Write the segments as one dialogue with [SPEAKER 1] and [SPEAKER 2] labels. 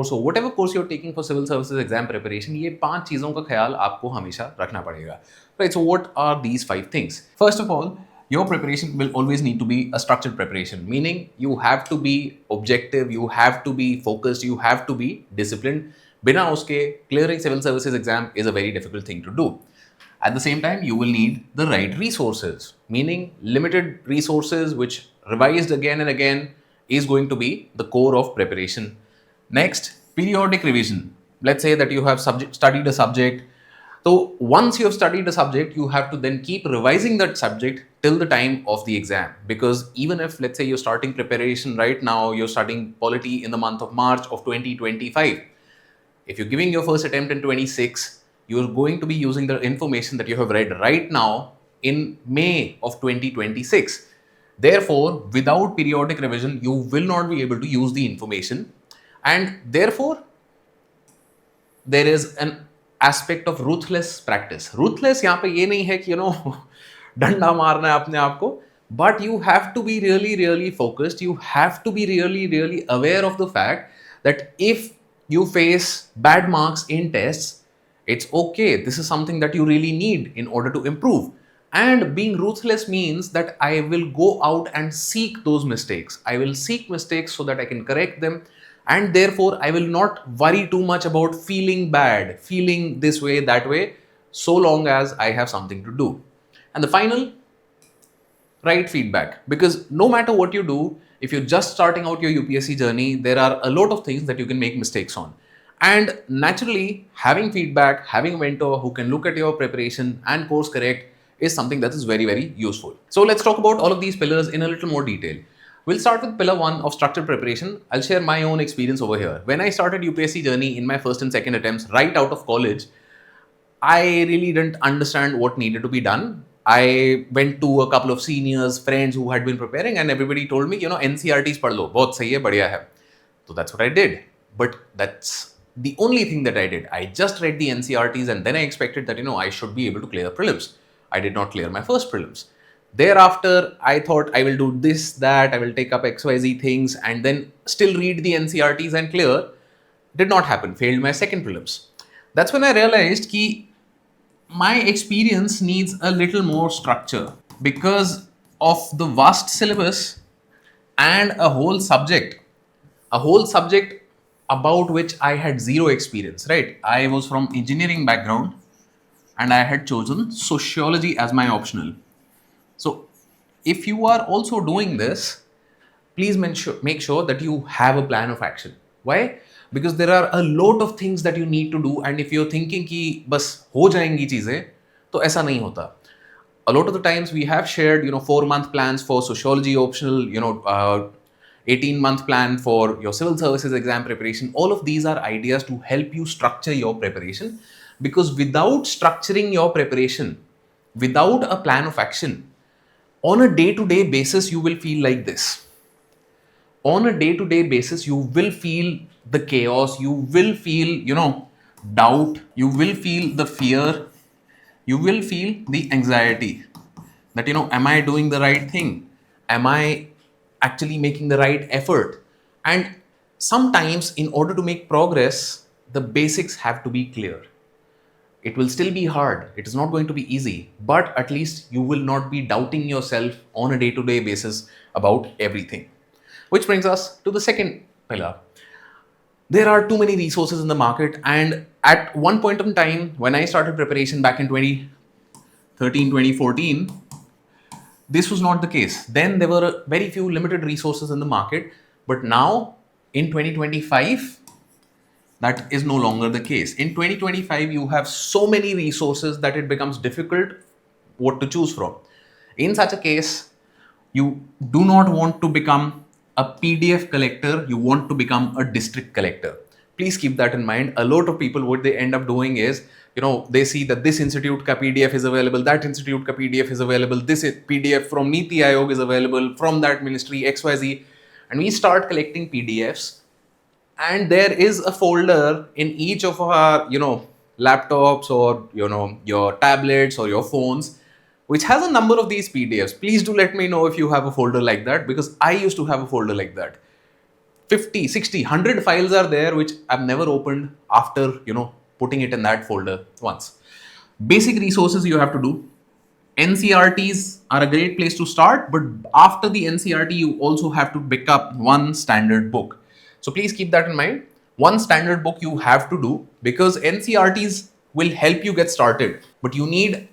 [SPEAKER 1] So whatever course you're taking for civil services exam preparation, ये 5 चीज़ों का ख्याल आपको हमेशा रखना पड़ेगा. Right, so what are these 5 things? First of all, your preparation will always need to be a structured preparation, meaning you have to be objective, you have to be focused, you have to be disciplined. बिना उसके clearing civil services exam is a very difficult thing to do. At the same time, you will need the right resources, meaning limited resources which revised again and again is going to be the core of preparation. Next, periodic revision. Let's say that you have studied a subject. So once you have studied a subject, you have to then keep revising that subject till the time of the exam. Because even if, let's say, you're starting preparation right now, you're studying polity in the month of March of 2025. If you're giving your first attempt in 26, you're going to be using the information that you have read right now in May of 2026. Therefore, without periodic revision, you will not be able to use the information. And therefore, there is an aspect of ruthless practice. Ruthless यहाँ पे ये नहीं है कि डंडा मारना है अपने आप को, but you have to be really focused. You have to be really aware of the fact that if you face bad marks in tests, it's okay. This is something that you really need in order to improve. And being ruthless means that I will go out and seek those mistakes. I will seek mistakes so that I can correct them. And therefore, I will not worry too much about feeling bad, feeling this way, that way, so long as I have something to do. And the final, right feedback. Because no matter what you do, if you're just starting out your UPSC journey, there are a lot of things that you can make mistakes on. And naturally, having feedback, having a mentor who can look at your preparation and course correct is something that is very useful. So let's talk about all of these pillars in a little more detail. We'll start with pillar 1 of structured preparation. I'll share my own experience over here. When I started UPSC journey in my first and second attempts right out of college, I really didn't understand what needed to be done. I went to a couple of seniors, friends who had been preparing, and everybody told me, NCRTs पढ़ लो, बहुत सही है, बढ़िया है. So that's what I did. But that's the only thing that I did. I just read the NCRTs and then I expected that, I should be able to clear prelims. I did not clear my first prelims. Thereafter, I thought I will do this, that, I will take up XYZ things and then still read the NCRTs and clear. Did not happen, failed my second prelims. That's when I realized that my experience needs a little more structure because of the vast syllabus and a whole subject about which I had zero experience, right? I was from engineering background and I had chosen sociology as my optional. So if you are also doing this, please make sure that you have a plan of action. Why? Because there are a lot of things that you need to do, and if you're thinking कि बस हो जाएंगी चीजें, तो ऐसा नहीं होता. A lot of the times we have shared, 4-month plans for sociology optional, 18-month plan for your civil services exam preparation. All of these are ideas to help you structure your preparation, because without structuring your preparation, without a plan of action, on a day-to-day basis, you will feel like this. On a day-to-day basis, you will feel the chaos, you will feel, doubt, you will feel the fear, you will feel the anxiety that, am I doing the right thing? Am I actually making the right effort? And sometimes in order to make progress, the basics have to be clear. It will still be hard. It is not going to be easy, but at least you will not be doubting yourself on a day-to-day basis about everything. Which brings us to the second pillar. There are too many resources in the market, and at one point in time, when I started preparation back in 2013, 2014, this was not the case. Then there were very few limited resources in the market, but now in 2025, that is no longer the case. In 2025, you have so many resources that it becomes difficult what to choose from. In such a case, you do not want to become a PDF collector, you want to become a district collector. Please keep that in mind. A lot of people, what they end up doing is, they see that this institute ka PDF is available, that institute ka PDF is available, this PDF from Niti Aayog is available, from that ministry, XYZ. And we start collecting PDFs. And there is a folder in each of our, laptops or, your tablets or your phones, which has a number of these PDFs. Please do let me know if you have a folder like that, because I used to have a folder like that. 50, 60, 100 files are there which I've never opened after, putting it in that folder once. Basic resources you have to do. NCRTs are a great place to start, but after the NCRT, you also have to pick up one standard book. So please keep that in mind. One standard book you have to do, because NCRTs will help you get started, but you need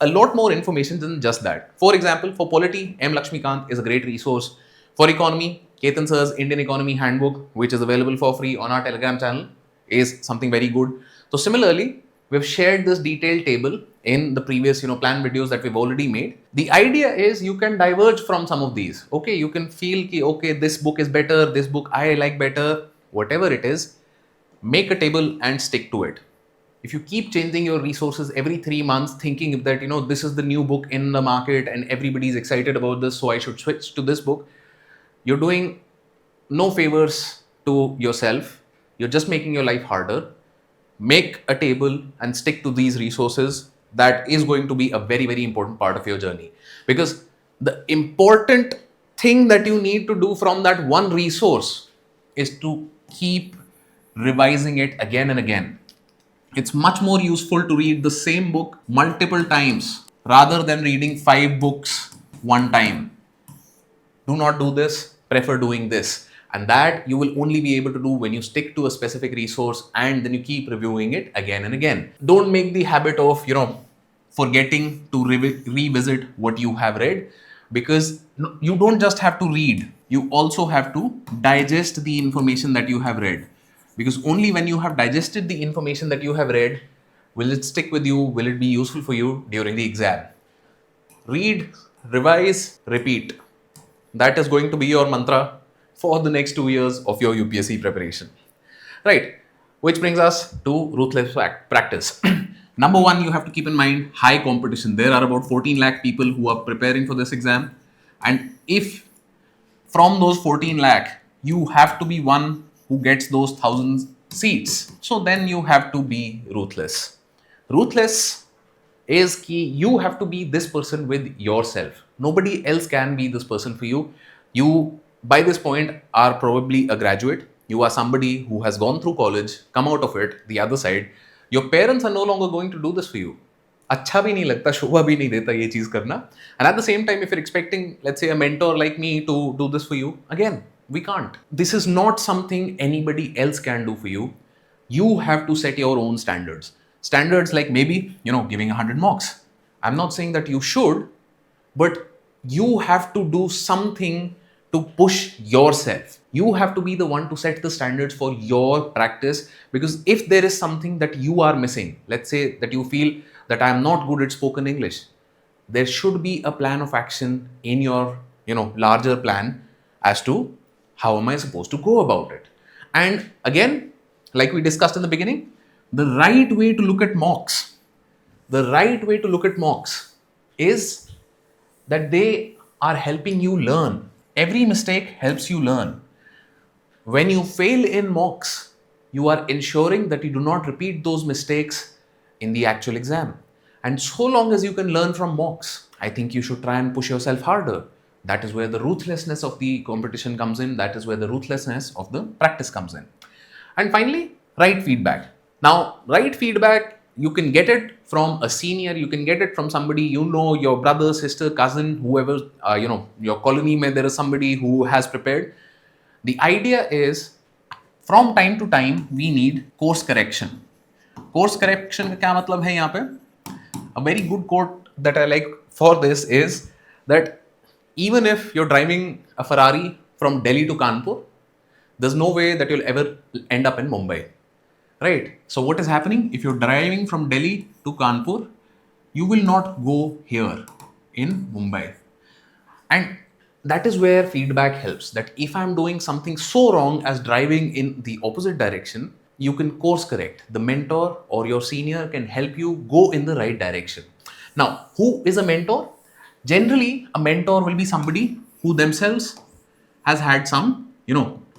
[SPEAKER 1] a lot more information than just that. For example, for polity, M. Lakshmikant is a great resource. For economy, Ketan sir's Indian Economy Handbook, which is available for free on our Telegram channel, is something very good. So similarly, we've shared this detailed table in the previous plan videos that we've already made. The idea is you can diverge from some of these. Okay, you can feel ki, okay, this book is better, this book I like better, whatever it is, make a table and stick to it. If you keep changing your resources every 3 months, thinking that this is the new book in the market and everybody's excited about this, so I should switch to this book, you're doing no favors to yourself. You're just making your life harder. Make a table and stick to these resources. That is going to be a very, very important part of your journey, because the important thing that you need to do from that one resource is to keep revising it again and again. It's much more useful to read the same book multiple times rather than reading 5 books one time. Do not do this, prefer doing this. And that you will only be able to do when you stick to a specific resource and then you keep reviewing it again and again. Don't make the habit of, forgetting to revisit what you have read, because you don't just have to read, you also have to digest the information that you have read. Because only when you have digested the information that you have read, will it stick with you, will it be useful for you during the exam. Read, revise, repeat. That is going to be your mantra for the next 2 years of your UPSC preparation. Right, which brings us to ruthless practice. Number 1, you have to keep in mind high competition. There are about 14 lakh people who are preparing for this exam. And if from those 14 lakh, you have to be one who gets those 1,000 seats, so then you have to be ruthless. Ruthless is key. You have to be this person with yourself. Nobody else can be this person for you. You, by this point, are probably a graduate. You are somebody who has gone through college, come out of it, the other side. Your parents are no longer going to do this for you. अच्छा भी नहीं लगता, शोभा भी नहीं देता ये चीज करना. And at the same time, if you're expecting, let's say, a mentor like me to do this for you, again, we can't. This is not something anybody else can do for you. You have to set your own standards. Standards like maybe, giving 100 mocks. I'm not saying that you should, but you have to do something to push yourself. You have to be the one to set the standards for your practice, because if there is something that you are missing, let's say that you feel that I am not good at spoken English, there should be a plan of action in your, larger plan as to how am I supposed to go about it. And again, like we discussed in the beginning, the right way to look at mocks, is that they are helping you learn. Every mistake helps you learn. When you fail in mocks, you are ensuring that you do not repeat those mistakes in the actual exam. And so long as you can learn from mocks, I think you should try and push yourself harder. That is where the ruthlessness of the competition comes in. That is where the ruthlessness of the practice comes in. And finally, right feedback. Now, right feedback, you can get it from a senior, you can get it from somebody, your brother, sister, cousin, whoever, your colony, there is somebody who has prepared. The idea is, from time to time, we need course correction. Course correction का क्या मतलब है यहाँ पे? A very good quote that I like for this is that even if you're driving a Ferrari from Delhi to Kanpur, there's no way that you'll ever end up in Mumbai, right? So what is happening? If you're driving from Delhi to Kanpur, you will not go here in Mumbai. And that is where feedback helps. That if I'm doing something so wrong as driving in the opposite direction, you can course correct. The mentor or your senior can help you go in the right direction. Now, who is a mentor? Generally, a mentor will be somebody who themselves has had some,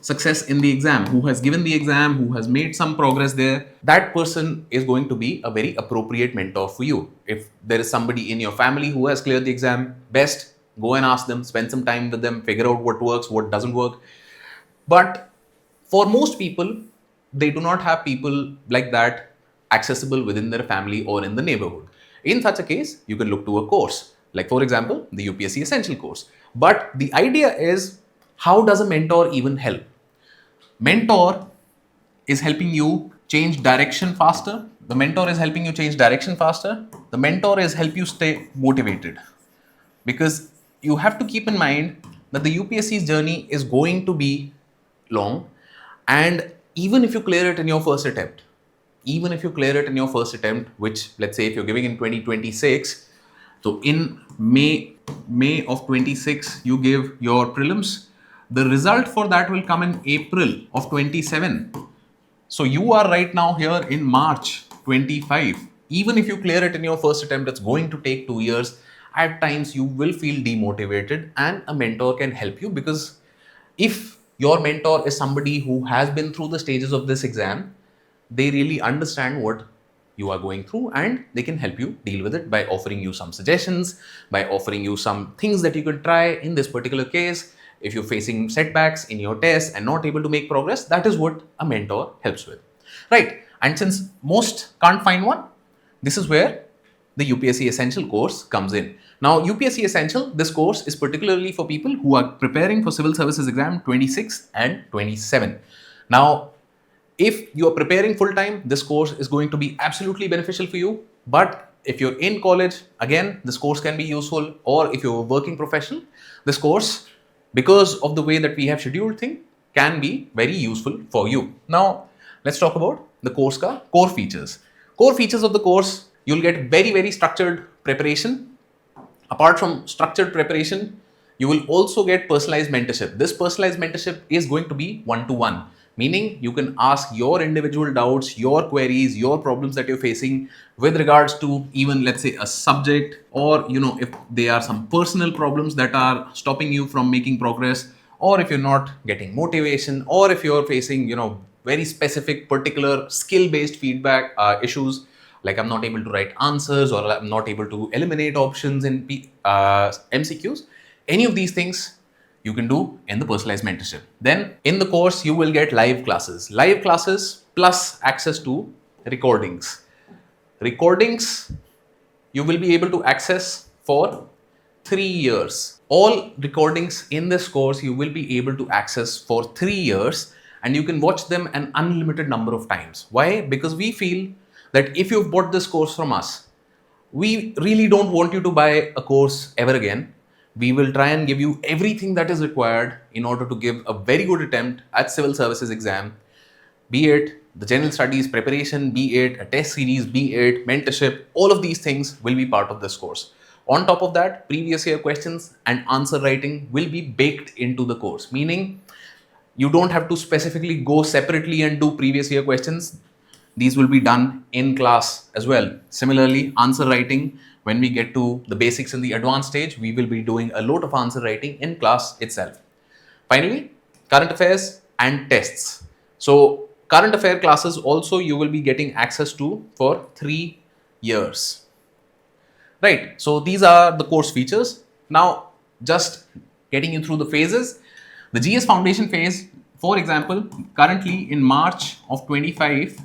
[SPEAKER 1] success in the exam, who has given the exam, who has made some progress there. That person is going to be a very appropriate mentor for you. If there is somebody in your family who has cleared the exam, best go and ask them, spend some time with them, figure out what works, what doesn't work. But For most people, they do not have people like that accessible within their family or in the neighborhood. In such a case, you can look to a course like, for example, the UPSC Essential course. But the idea is, how does a mentor even help? Mentor is helping you change direction faster. The mentor is helping you change direction faster. The mentor is help you stay motivated, because you have to keep in mind that the UPSC's journey is going to be long, and even if you clear it in your first attempt, which, let's say, if you're giving in 2026, so in May of 26 you give your prelims, the result for that will come in April of 27. So you are right now here in March 25. Even if you clear it in your first attempt, it's going to take 2 years. At times you will feel demotivated, and a mentor can help you, because if your mentor is somebody who has been through the stages of this exam, they really understand what you are going through, and they can help you deal with it by offering you some suggestions, by offering you some things that you could try in this particular case. If you're facing setbacks in your test and not able to make progress, that is what a mentor helps with, right? And since most can't find one, this is where the UPSC Essential course comes in. Now, UPSC Essential, this course is particularly for people who are preparing for Civil Services Exam 26 and 27. Now, if you are preparing full time, this course is going to be absolutely beneficial for you. But if you're in college, again, this course can be useful. Or if you're a working professional, this course, because of the way that we have scheduled things, can be very useful for you. Now, let's talk about the course core features. Core features of the course, you'll get very, very structured preparation. Apart from structured preparation, you will also get personalized mentorship. This personalized mentorship is going to be one-to-one, meaning you can ask your individual doubts, your queries, your problems that you're facing with regards to even, let's say, a subject, or if there are some personal problems that are stopping you from making progress, or if you're not getting motivation, or if you're facing very specific particular skill-based feedback issues, like I'm not able to write answers, or I'm not able to eliminate options in MCQs. Any of these things you can do in the personalized mentorship. Then in the course, you will get live classes plus access to recordings. Recordings you will be able to access for 3 years. All recordings in this course you will be able to access for 3 years, and you can watch them an unlimited number of times. Why? Because we feel that if you've bought this course from us, we really don't want you to buy a course ever again. We will try and give you everything that is required in order to give a very good attempt at Civil Services Exam, be it the general studies preparation, be it a test series, be it mentorship. All of these things will be part of this course. On top of that, previous year questions and answer writing will be baked into the course, meaning you don't have to specifically go separately and do previous year questions. These will be done in class as well. Similarly, answer writing, when we get to the basics in the advanced stage, we will be doing a lot of answer writing in class itself. Finally, current affairs and tests. So current affair classes also you will be getting access to for 3 years. Right, so these are the course features. Now, just getting you through the phases. The GS Foundation phase, for example, currently in March of 25,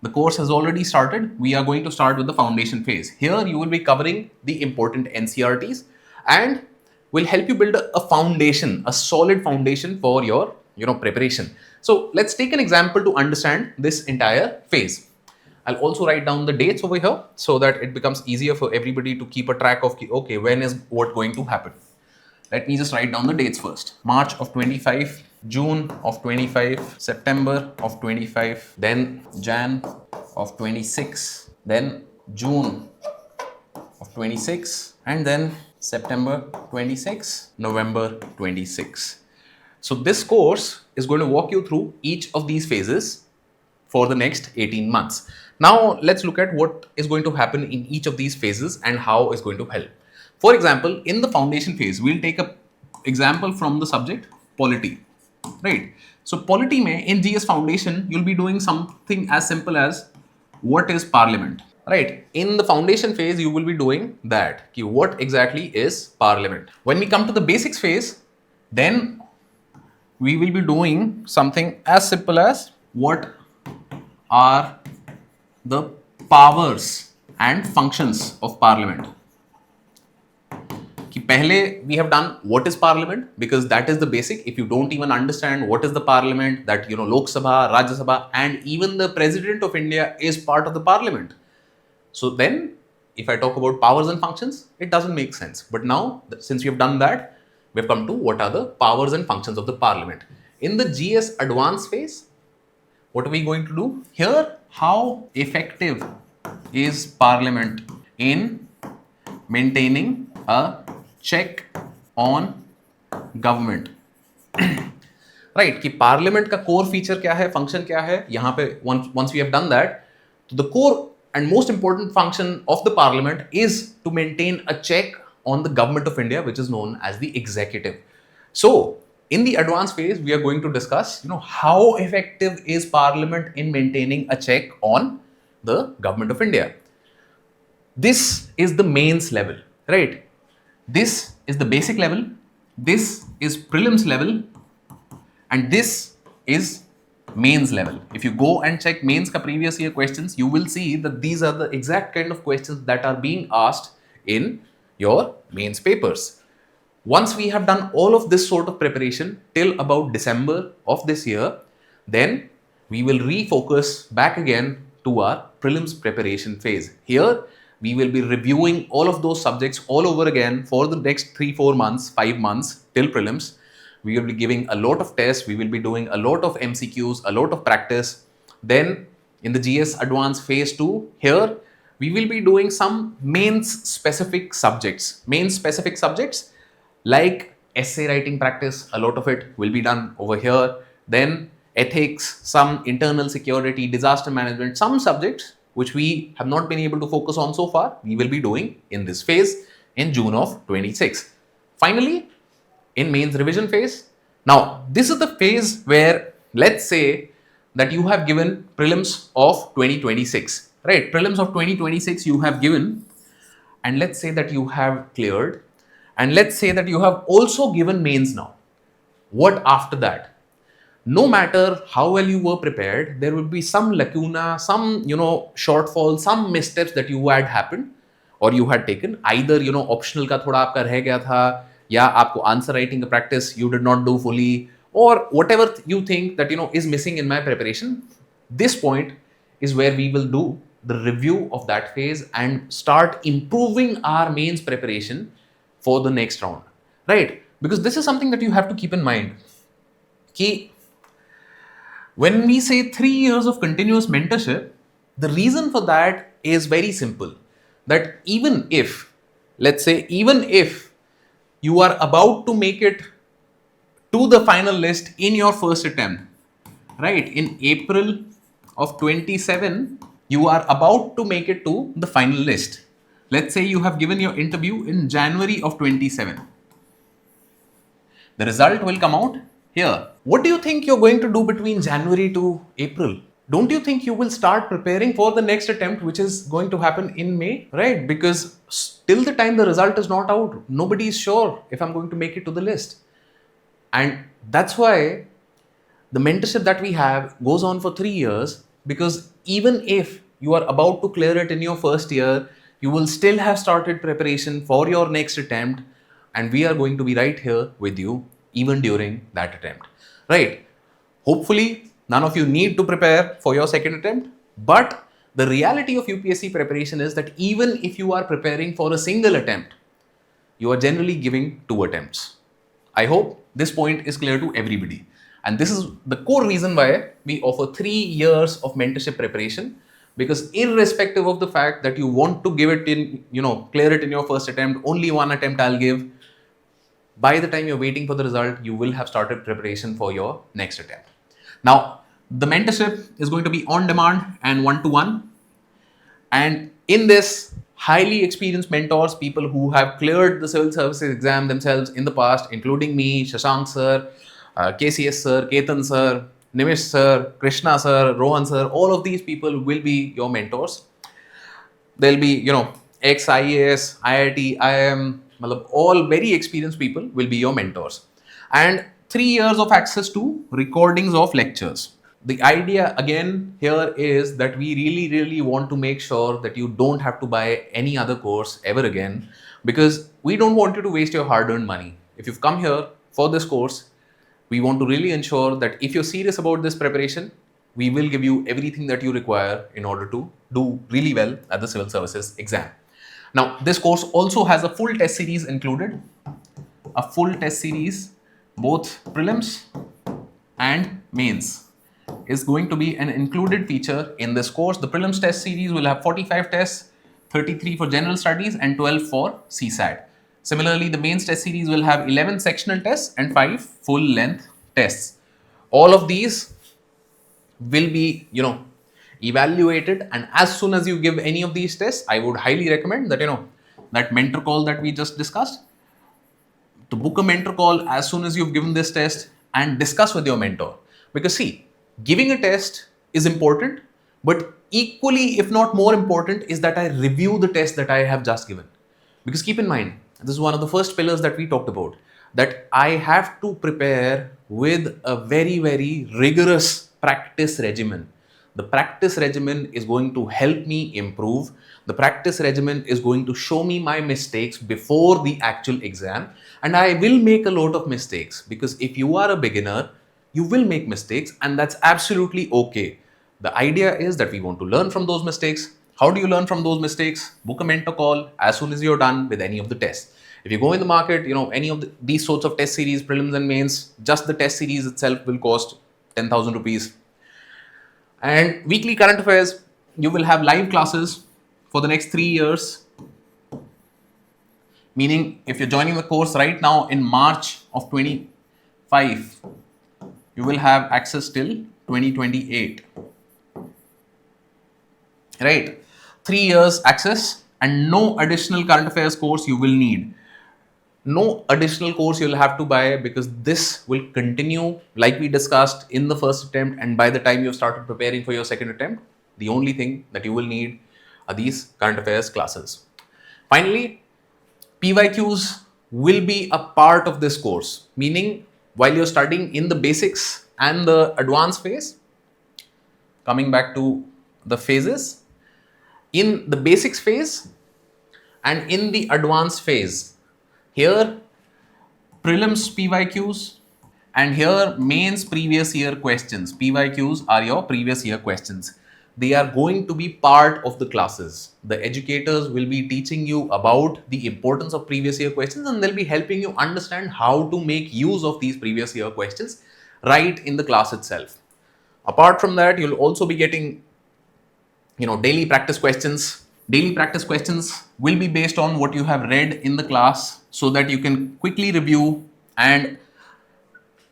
[SPEAKER 1] the course has already started. We are going to start with the foundation phase. Here you will be covering the important NCRTs and will help you build a foundation, a solid foundation for your preparation. So let's take an example to understand this entire phase. I'll also write down the dates over here so that it becomes easier for everybody to keep a track of, okay, when is what going to happen. Let me just write down the dates first. March of 25, June of 25, September of 25, then Jan of 26, then June of 26, and then September 26, November 26. So this course is going to walk you through each of these phases for the next 18 months. Now let's look at what is going to happen in each of these phases and how it's going to help. For example, in the foundation phase, we'll take an example from the subject polity, right? So polity mein, in GS Foundation, you'll be doing something as simple as what is parliament, right? In the foundation phase, you will be doing that. What exactly is parliament? When we come to the basics phase, then we will be doing something as simple as what are the powers and functions of parliament. कि पहले we have done what is parliament, because that is the basic. If you don't even understand what is the parliament, that Lok Sabha, Rajya Sabha, and even the president of India is part of the parliament. So then if I talk about powers and functions, it doesn't make sense. But now, since we have done that, we have come to what are the powers and functions of the parliament. In the GS advanced phase, what are we going to do? Here, how effective is parliament in maintaining a check on government? Right, कि parliament का core feature क्या है, function क्या है? यहाँ पे once we have done that, the core and most important function of the parliament is to maintain a check on the government of India, which is known as the executive. So in the advanced phase, we are going to discuss, how effective is parliament in maintaining a check on the government of India. This is the mains level, right? This is the basic level, this is prelims level, and this is mains level. If you go and check mains ka previous year questions, you will see that these are the exact kind of questions that are being asked in your mains papers. Once we have done all of this sort of preparation till about December of this year, then we will refocus back again to our prelims preparation phase. Here, we will be reviewing all of those subjects all over again for the next 3-4 months, 5 months till prelims. We will be giving a lot of tests, we will be doing a lot of MCQs, a lot of practice. Then in the GS Advanced Phase 2, here we will be doing some mains specific subjects. Mains specific subjects like essay writing practice, a lot of it will be done over here. Then ethics, some internal security, disaster management, some subjects which we have not been able to focus on so far, we will be doing in this phase in June of 26. Finally, in mains revision phase. Now, this is the phase where, let's say that you have given prelims of 2026, right? Prelims of 2026 you have given, and let's say that you have cleared, and let's say that you have also given mains now. What after that? No matter how well you were prepared, there will be some lacuna, some, shortfall, some missteps that you had happened or you had taken. Either, optional का थोड़ा आपका रह गया था, या आपको answer writing का practice you did not do fully, or whatever you think that, is missing in my preparation. This point is where we will do the review of that phase and start improving our mains preparation for the next round, right? Because this is something that you have to keep in mind. Ki when we say 3 years of continuous mentorship, the reason for that is very simple. That even if, let's say, even if you are about to make it to the final list in your first attempt, right? In April of 27, you are about to make it to the final list. Let's say you have given your interview in January of 27. The result will come out here. What do you think you're going to do between January to April? Don't you think you will start preparing for the next attempt, which is going to happen in May, right? Because till the time the result is not out, nobody is sure if I'm going to make it to the list. And that's why the mentorship that we have goes on for 3 years, because even if you are about to clear it in your first year, you will still have started preparation for your next attempt, and we are going to be right here with you even during that attempt, right? Hopefully, none of you need to prepare for your second attempt, but the reality of UPSC preparation is that even if you are preparing for a single attempt, you are generally giving 2 attempts. I hope this point is clear to everybody. And this is the core reason why we offer 3 years of mentorship preparation, because irrespective of the fact that you want to give it in, clear it in your first attempt, only 1 attempt I'll give, by the time you're waiting for the result, you will have started preparation for your next attempt. Now, the mentorship is going to be on demand and one-to-one. And in this, highly experienced mentors, people who have cleared the civil services exam themselves in the past, including me, Shashank sir, KCS sir, Ketan sir, Nimish sir, Krishna sir, Rohan sir, all of these people will be your mentors. They'll be, ex-IAS, IIT, IIM, all very experienced people will be your mentors. And 3 years of access to recordings of lectures. The idea again here is that we really want to make sure that you don't have to buy any other course ever again, because we don't want you to waste your hard-earned money. If you've come here for this course, we want to really ensure that if you're serious about this preparation, we will give you everything that you require in order to do really well at the civil services exam. Now, this course also has a full test series included, a full test series, both prelims and mains is going to be an included feature in this course. The prelims test series will have 45 tests, 33 for general studies and 12 for CSAT. Similarly, the mains test series will have 11 sectional tests and 5 full length tests. All of these will be, evaluated, and as soon as you give any of these tests, I would highly recommend that, that mentor call that we just discussed, to book a mentor call as soon as you've given this test and discuss with your mentor. Because see, giving a test is important, but equally, if not more important, is that I review the test that I have just given. Because keep in mind, this is one of the first pillars that we talked about, that I have to prepare with a very rigorous practice regimen. The practice regimen is going to help me improve. The practice regimen is going to show me my mistakes before the actual exam. And I will make a lot of mistakes, because if you are a beginner, you will make mistakes, and that's absolutely okay. The idea is that we want to learn from those mistakes. How do you learn from those mistakes? Book a mentor call as soon as you're done with any of the tests. If you go in the market, any of these sorts of test series, prelims and mains, just the test series itself will cost 10,000 rupees. And weekly current affairs, you will have live classes for the next 3 years. Meaning, if you're joining the course right now in March of 25, you will have access till 2028. Right? 3 years access, and no additional current affairs course you will need. No additional course you'll have to buy, because this will continue like we discussed in the first attempt, and by the time you've started preparing for your second attempt, the only thing that you will need are these current affairs classes. Finally, PYQs will be a part of this course, meaning while you're studying in the basics and the advanced phase, coming back to the phases, in the basics phase and in the advanced phase, here prelims PYQs and here mains previous year questions. PYQs are your previous year questions. They are going to be part of the classes. The educators will be teaching you about the importance of previous year questions, and they'll be helping you understand how to make use of these previous year questions right in the class itself. Apart from that, you'll also be getting, daily practice questions. Daily practice questions will be based on what you have read in the class, so that you can quickly review and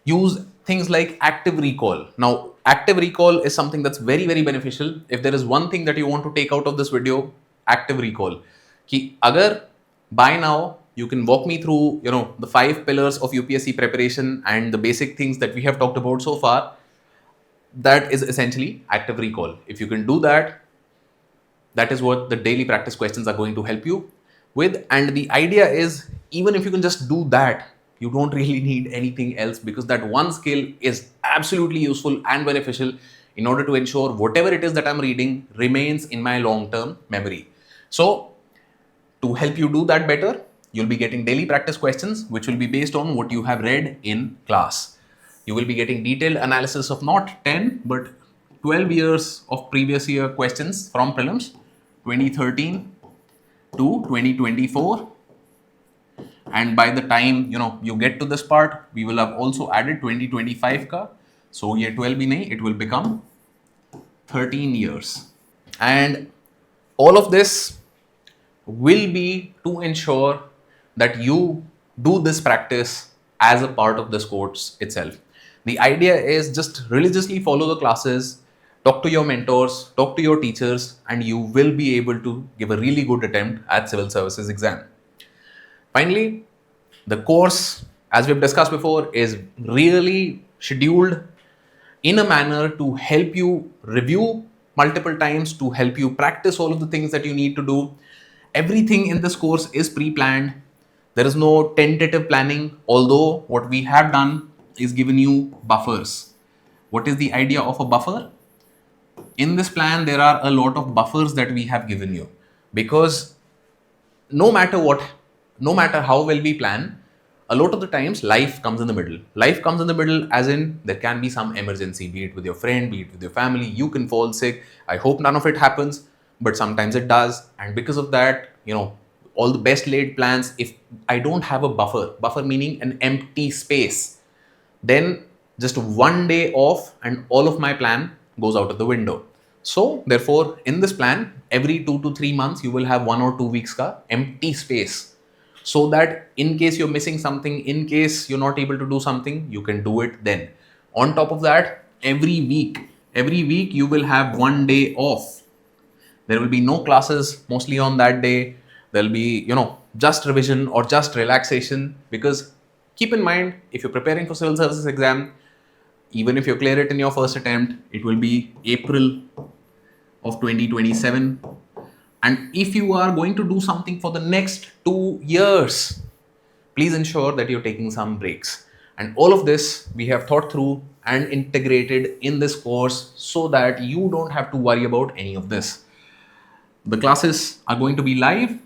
[SPEAKER 1] use things like active recall. Now, active recall is something that's very beneficial. If there is one thing that you want to take out of this video, active recall. Ki agar by now you can walk me through, the 5 pillars of UPSC preparation and the basic things that we have talked about so far, that is essentially active recall. If you can do that, that is what the daily practice questions are going to help you with. And the idea is, even if you can just do that, you don't really need anything else, because that one skill is absolutely useful and beneficial in order to ensure whatever it is that I'm reading remains in my long-term memory. So to help you do that better, you'll be getting daily practice questions, which will be based on what you have read in class. You will be getting detailed analysis of not 10, but 12 years of previous year questions from prelims, 2013 to 2024. And by the time, you get to this part, we will have also added 2025 ka. So ye 12 bhi nahi, it will become 13 years. And all of this will be to ensure that you do this practice as a part of this course itself. The idea is just religiously follow the classes, talk to your mentors, talk to your teachers, and you will be able to give a really good attempt at civil services exam. Finally, the course, as we've discussed before, is really scheduled in a manner to help you review multiple times, to help you practice all of the things that you need to do. Everything in this course is pre-planned. There is no tentative planning, although what we have done is given you buffers. What is the idea of a buffer? In this plan, there are a lot of buffers that we have given you, because no matter what, no matter how well we plan, a lot of the times life comes in the middle. Life comes in the middle, as in there can be some emergency, be it with your friend, be it with your family. You can fall sick. I hope none of it happens, but sometimes it does. And because of that, all the best laid plans, if I don't have a buffer meaning an empty space, then just one day off and all of my plan goes out of the window. So therefore, in this plan, every 2 to 3 months, you will have 1 or 2 weeks ka empty space, so that in case you're missing something, in case you're not able to do something, you can do it then. On top of that, every week you will have 1 day off. There will be no classes mostly on that day. There'll be, just revision or just relaxation, because keep in mind, if you're preparing for civil services exam, even if you clear it in your first attempt, it will be April of 2027. And if you are going to do something for the next 2 years, please ensure that you're taking some breaks. And all of this we have thought through and integrated in this course, so that you don't have to worry about any of this. The classes are going to be live,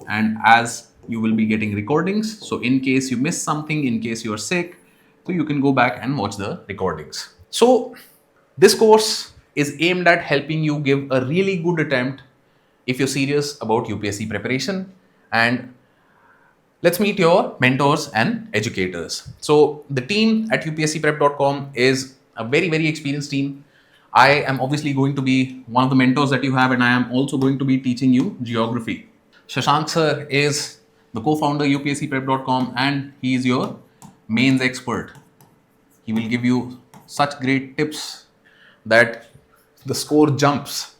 [SPEAKER 1] and as you will be getting recordings, so in case you miss something, in case you're sick, so you can go back and watch the recordings. So this course is aimed at helping you give a really good attempt if you're serious about UPSC preparation. And let's meet your mentors and educators. So the team at UPSCprep.com is a very, very experienced team. I am obviously going to be one of the mentors that you have, and I am also going to be teaching you geography. Shashank sir is the co-founder UPSCprep.com, and he is your mains expert. He will give you such great tips that the score jumps.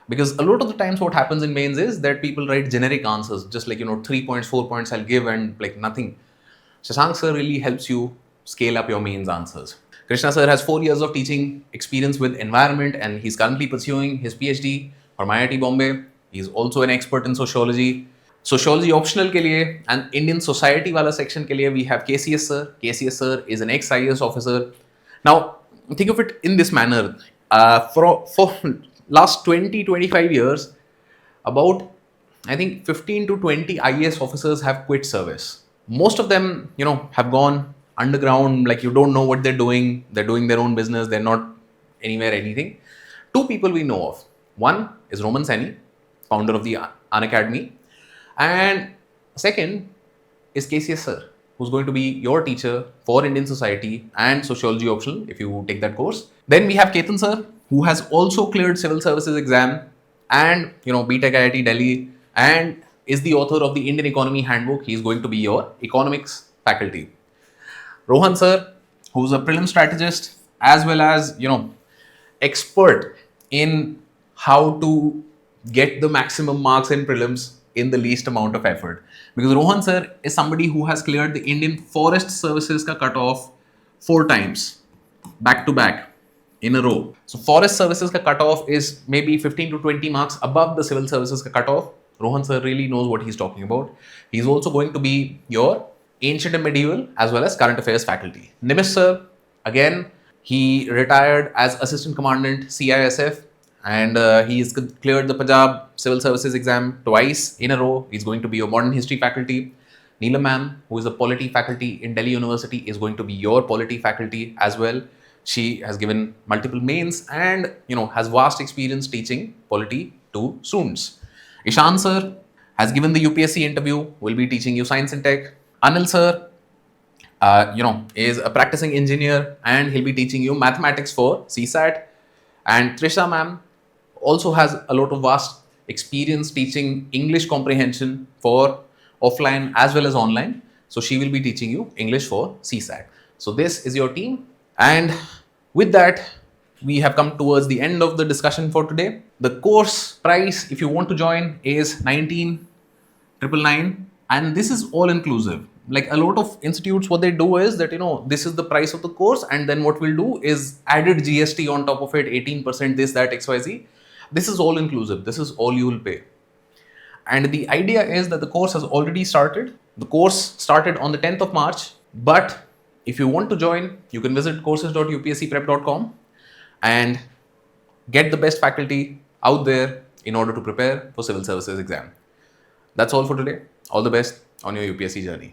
[SPEAKER 1] Because a lot of the times what happens in mains is that people write generic answers, just like, 3 points, 4 points I'll give, and like nothing. Shashank sir really helps you scale up your mains answers. Krishna sir has 4 years of teaching experience with environment, and he's currently pursuing his PhD from IIT Bombay. He's also an expert in sociology. Sociology optional के लिए and Indian society वाला section के लिए we have KCS sir. KCS sir is an ex-IAS officer. Now think of it in this manner. For last 20-25 years, about I think 15 to 20 IAS officers have quit service. Most of them, have gone underground, like you don't know what they're doing. They're doing their own business. They're not anywhere, anything. 2 people we know of. One is Roman Saini, founder of the Unacademy. And second is KCS sir, who's going to be your teacher for Indian society and sociology optional if you take that course. Then we have Ketan sir, who has also cleared civil services exam and, BTech IIT Delhi, and is the author of the Indian Economy Handbook. He's going to be your economics faculty. Rohan sir, who's a prelim strategist as well as, expert in how to get the maximum marks in prelims in the least amount of effort. Because Rohan sir is somebody who has cleared the Indian Forest Services ka cutoff 4 times back to back in a row. So Forest Services ka cutoff is maybe 15 to 20 marks above the Civil Services ka cutoff. Rohan sir really knows what he's talking about. He's also going to be your ancient and medieval as well as current affairs faculty. Nimish sir, again, he retired as assistant commandant CISF, and he's cleared the Punjab Civil Services exam twice in a row. He's going to be your modern history faculty. Neelam ma'am, who is a polity faculty in Delhi University, is going to be your polity faculty as well. She has given multiple mains and, has vast experience teaching polity to students. Ishan sir has given the UPSC interview, will be teaching you science and tech. Anil sir, is a practicing engineer, and he'll be teaching you mathematics for CSAT. And Trisha ma'am also has a lot of vast experience teaching English comprehension for offline as well as online. So she will be teaching you English for CSAT. So this is your team. And with that, we have come towards the end of the discussion for today. The course price, if you want to join, is 19,999, and this is all inclusive. Like a lot of institutes, what they do is that, this is the price of the course, and then what we'll do is added GST on top of it, 18%, this, that, XYZ. This is all inclusive. This is all you will pay. And the idea is that the course has already started. The course started on the 10th of March, but If you want to join, you can visit courses.upscprep.com and get the best faculty out there in order to prepare for civil services exam. That's all for today. All the best on your UPSC journey.